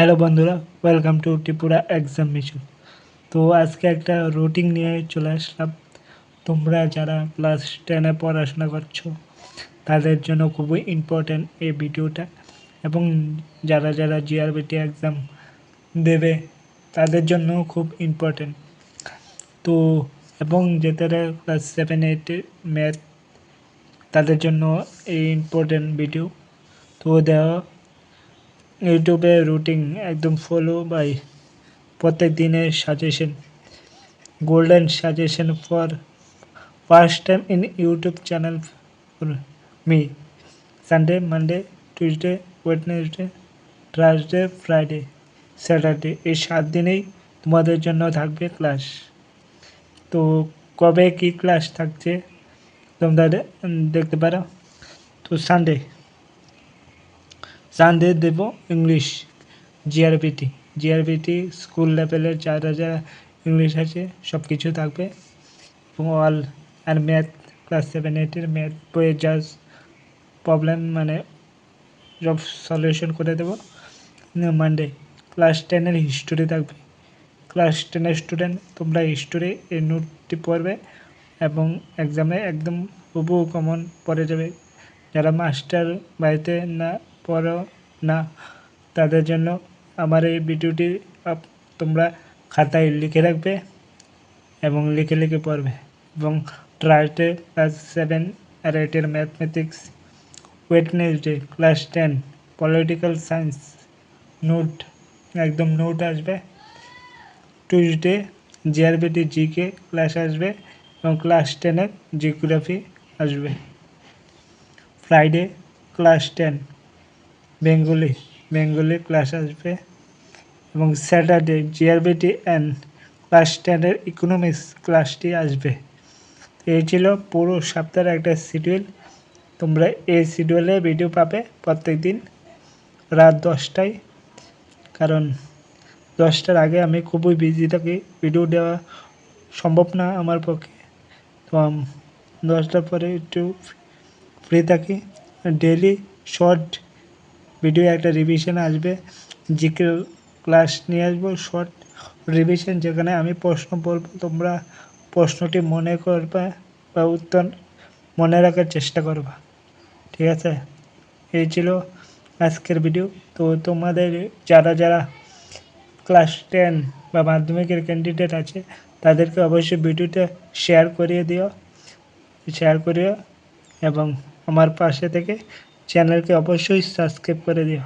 Hello বন্ধুরা, welcome to Tripura exam mission. তো আজকে একটা রুটিন নিয়ে চলে আসলাম। তোমরা যারা ক্লাস 10-এ পড়াশোনা করছো তাদের জন্য খুবই ইম্পর্ট্যান্ট এই ভিডিওটা, এবং যারা যারা জিআরবিটি এক্সাম দেবে তাদের জন্য খুব ইম্পর্ট্যান্ট। তো এবং যারা ক্লাস 7-8 ম্যাথ তাদের জন্য এই ইম্পর্ট্যান্ট ভিডিও। তো দেওয়া ইউটিউবে রুটিন একদম ফলো বাই প্রত্যেক দিনের suggestion, golden suggestion for first time in YouTube channel for me. Sunday, Monday, Tuesday, Wednesday, Thursday, Friday, Saturday এই 7 দিনেই তোমাদের জন্য থাকবে ক্লাস। তো কবে কি ক্লাস থাকছে তোমরা দেখতে পারো। তো সানডে দেব ইংলিশ জিআরপিটি স্কুল লেভেলের যারা যারা ইংলিশ আছে সব কিছু থাকবে, এবং অল আর ম্যাথ ক্লাস 7-8-এর ম্যাথ বইয়ের জাস্ট প্রবলেম মানে সব সলিউশন করে দেবো। মানডে ক্লাস 10-এর হিস্টোরি থাকবে। ক্লাস 10-এর স্টুডেন্ট তোমরা হিস্টোরি এই নোটটি পড়বে এবং এক্সামে একদম হুবহু কমন পড়ে যাবে। যারা মাস্টার বাড়িতে না পড়ো না তাদের জন্য আমার এই ভিডিওটি তোমরা খাতায় লিখে রাখবে এবং লিখে লিখে পড়বে। এবং ট্রাইডে ক্লাস 7 আর 8-এর mathematics, Wednesday class 10 political science note একদম নোট আসবে। টিউসডে জিআরবিটি জিকে ক্লাস আসবে এবং ক্লাস 10-এর জিওগ্রাফি আসবে। ফ্রাইডে ক্লাস 10 বেঙ্গলি ক্লাস আসবে এবং স্যাটারডে জিআরবিটি অ্যান্ড ক্লাস 10-এর ইকোনমিক্স ক্লাসটি আসবে। এই ছিল পুরো সপ্তাহের একটা শিডিউল। তোমরা এই শিডিউলে ভিডিও পাবে প্রত্যেক দিন রাত 10টায়, কারণ 10টার আগে আমি খুবই বিজি থাকি, ভিডিও দেওয়া সম্ভব না আমার পক্ষে। তো 10টার পরে একটু ফ্রি থাকি। ডেইলি শর্ট ভিডিও একটা রিভিশন আসবে, জিকে ক্লাস নিয়ে আসবো শর্ট রিভিশন, যেখানে আমি প্রশ্ন বলবো, তোমরা প্রশ্নটি মনে করবা বা উত্তর মনে রাখার চেষ্টা করবা। ঠিক আছে, এই ছিল আজকের ভিডিও। তো তোমাদের যারা যারা ক্লাস 10 বা মাধ্যমিকের ক্যান্ডিডেট আছে তাদেরকে অবশ্যই ভিডিওটা শেয়ার করিও এবং আমার পাশে থেকে চ্যানেলকে অবশ্যই সাবস্ক্রাইব করে দিও।